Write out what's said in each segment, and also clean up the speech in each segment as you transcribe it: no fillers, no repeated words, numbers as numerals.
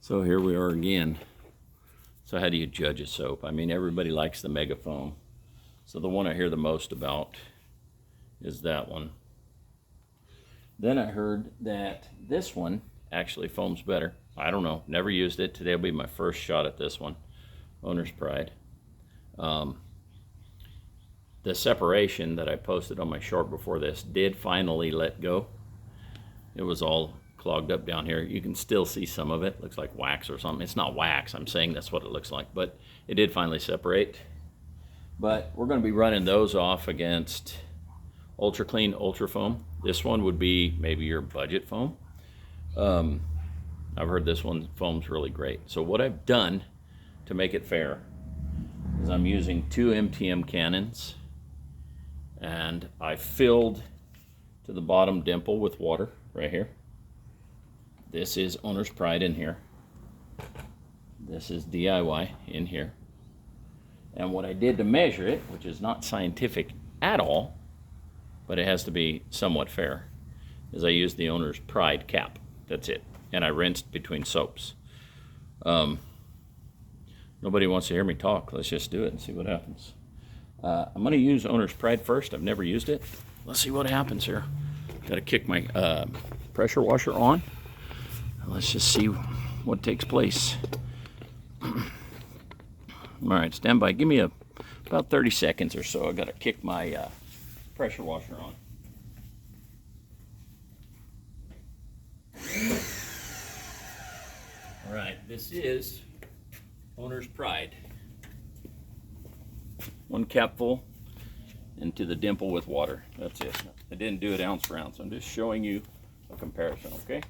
So here we are again. So how do you judge a soap? I mean, everybody likes the Mega Foam. So the one I hear the most about is that one. Then I heard that this one actually foams better. I don't know, never used it. Today will be my first shot at this one. Owner's Pride. The separation that I posted on my short before this did finally let go. It was all clogged up down here. You can still see some of it. Looks like wax or something. It's not wax. I'm saying that's what it looks like, but it did finally separate. But we're going to be running those off against Ultra Clean Ultra Foam. This one would be maybe your budget foam. I've heard this one foams really great. So what I've done to make it fair is I'm using 2 MTM cannons, and I filled to the bottom dimple with water right here. This is Owner's Pride in here. This is DIY in here. And what I did to measure it, which is not scientific at all, but it has to be somewhat fair, is I used the Owner's Pride cap. That's it. And I rinsed between soaps. Nobody wants to hear me talk. Let's just do it and see what happens. I'm going to use Owner's Pride first. I've never used it. Let's see what happens here. Got to kick my pressure washer on. Let's just see what takes place. All right, stand by. Give me about 30 seconds or so. I got to kick my pressure washer on. All right, this is Owner's Pride. 1 capful into the dimple with water. That's it. I didn't do it ounce for ounce. I'm just showing you a comparison, okay?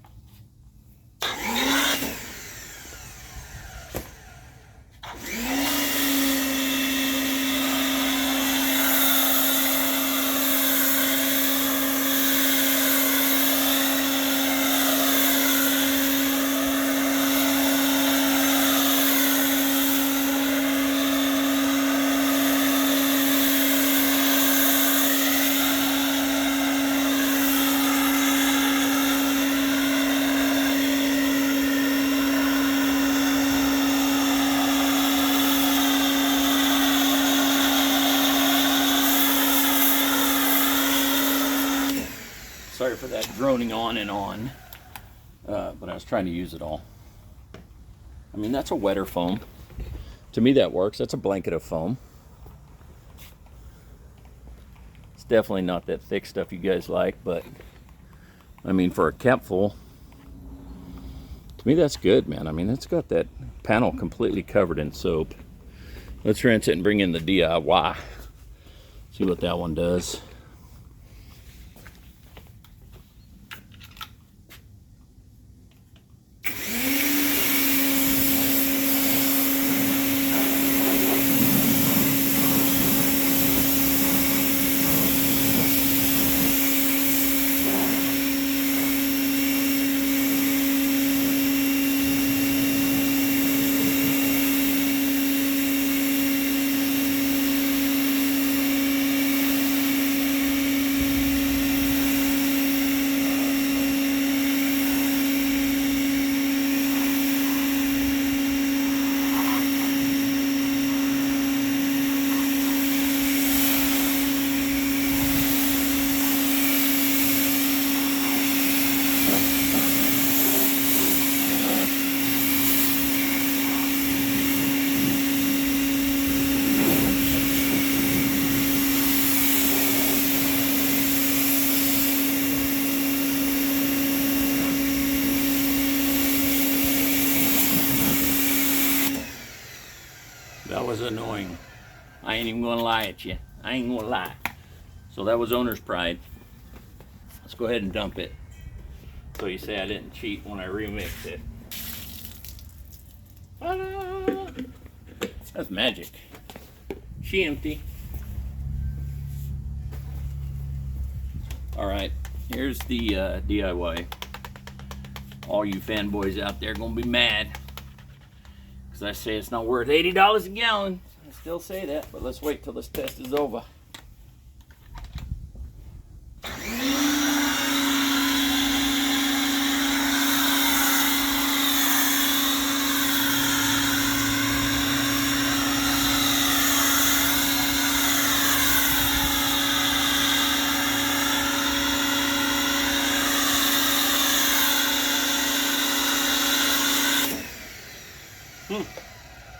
Sorry for that droning on and on, but I was trying to use it all. I mean, that's a wetter foam. To me, that works. That's a blanket of foam. It's definitely not that thick stuff you guys like, but I mean, for a capful, to me, that's good, man. I mean, it's got that panel completely covered in soap. Let's rinse it and bring in the DIY. See what that one does. That was annoying. I ain't even gonna lie at you. I ain't gonna lie. So that was Owner's Pride. Let's go ahead and dump it. So you say I didn't cheat when I remixed it. Ta-da! That's magic. She empty. All right, here's the DIY. All you fanboys out there gonna be mad. I say it's not worth $80 a gallon. I still say that, but let's wait till this test is over.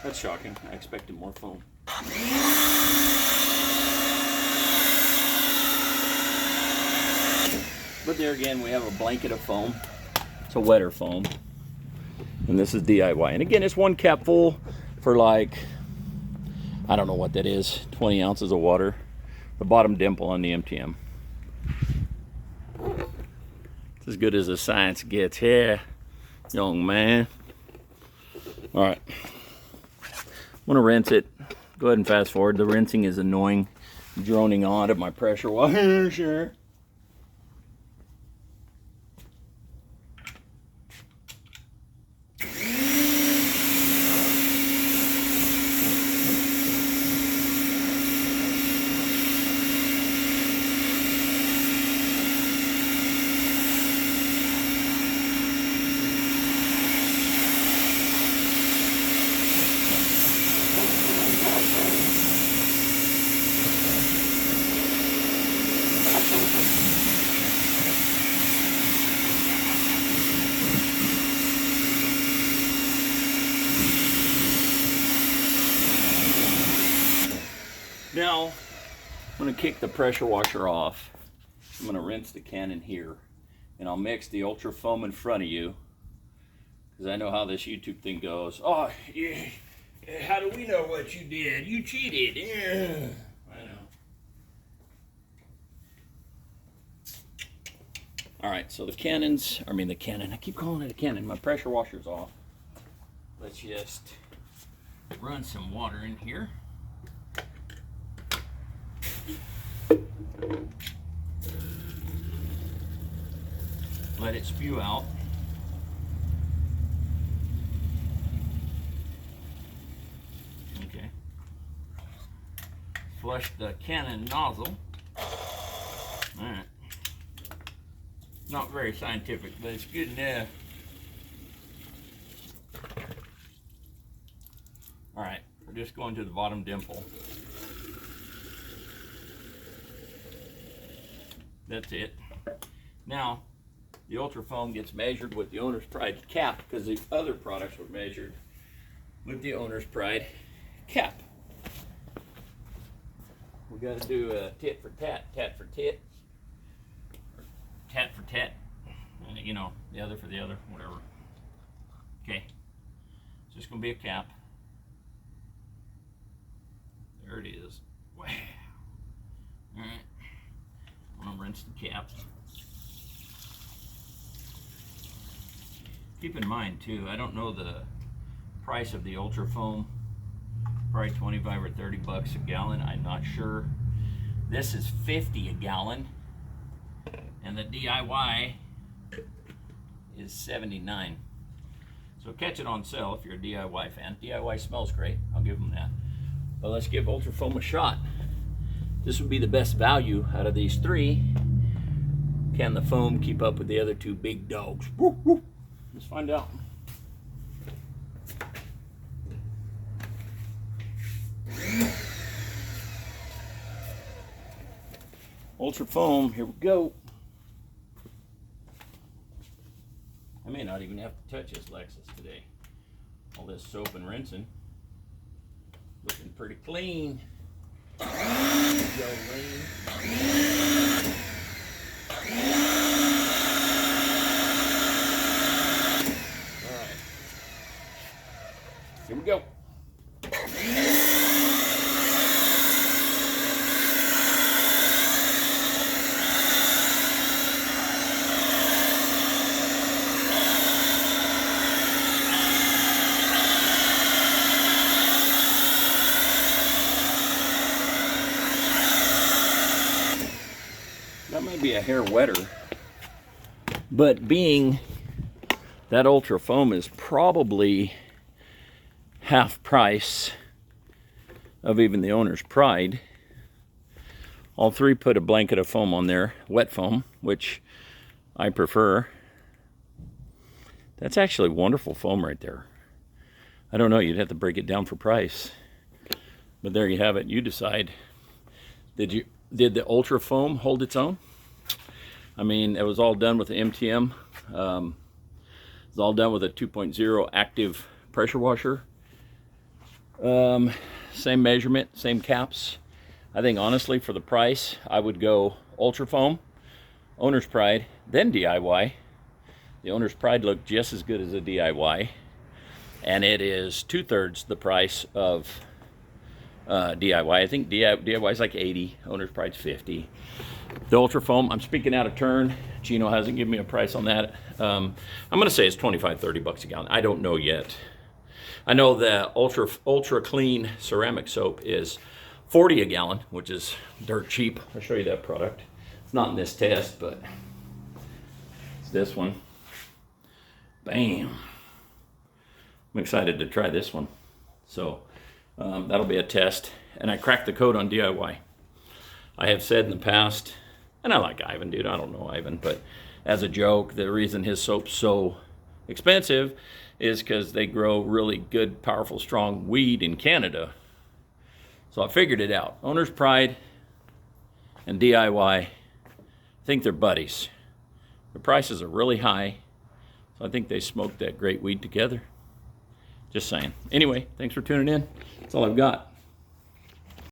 That's shocking. I expected more foam. But there again, we have a blanket of foam. It's a wetter foam. And this is DIY. And again, it's one cap full for like, I don't know what that is, 20 ounces of water. The bottom dimple on the MTM. It's as good as the science gets here, young man. All right, I'm gonna rinse it. Go ahead and fast forward. The rinsing is annoying, droning on at my pressure washer. Now, I'm going to kick the pressure washer off. I'm going to rinse the cannon here. And I'll mix the ultra foam in front of you. Because I know how this YouTube thing goes. Oh, yeah. How do we know what you did? You cheated. Yeah. I know. Alright, so the cannons, I keep calling it a cannon. My pressure washer's off. Let's just run some water in here. Let it spew out. Okay. Flush the cannon nozzle. Alright. Not very scientific, but it's good enough. Alright, we're just going to the bottom dimple. That's it. Now, the ultra foam gets measured with the owner's pride cap because the other products were measured with the owner's pride cap. We got to do a tit for tat, tat for tit, or tat for tat. You know, the other for the other, whatever. Okay, it's just gonna be a cap. There it is. Wow. All right. I'm gonna rinse the cap. Keep in mind too, I don't know the price of the ultra foam, probably 25 or 30 bucks a gallon, I'm not sure. This is 50 a gallon, and the DIY is 79. So catch it on sale if you're a DIY fan. DIY smells great, I'll give them that. But let's give ultra foam a shot. This would be the best value out of these three. Can the foam keep up with the other two big dogs? Woo, woo. Let's find out. Ultra foam, here we go. I may not even have to touch this Lexus today. All this soap and rinsing. Looking pretty clean. Go lean. All right. Here we go. That might be a hair wetter, but being that ultra foam is probably half price of even the owner's pride. All three put a blanket of foam on there, wet foam, which I prefer. That's actually wonderful foam right there. I don't know, you'd have to break it down for price. But there you have it, you decide. Did the ultra foam hold its own? I mean, it was all done with the MTM. It was all done with a 2.0 active pressure washer. Same measurement, same caps. I think honestly for the price, I would go Ultra Foam, Owner's Pride, then DIY. The Owner's Pride looked just as good as a DIY, and it is 2/3 the price of DIY. I think DIY is like 80, Owner's Pride's 50. The Ultra Foam, I'm speaking out of turn. Gino hasn't given me a price on that. I'm gonna say it's 25, 30 bucks a gallon. I don't know yet. I know the ultra clean ceramic soap is 40 a gallon, which is dirt cheap. I'll show you that product. It's not in this test, but it's this one. Bam. I'm excited to try this one. So that'll be a test. And I cracked the code on DIY. I have said in the past, and I like Ivan, dude. I don't know Ivan, but as a joke, the reason his soap's so expensive is because they grow really good, powerful, strong weed in Canada. So I figured it out. Owner's Pride and DIY, I think they're buddies. The prices are really high, so I think they smoked that great weed together. Just saying. Anyway, thanks for tuning in. That's all I've got.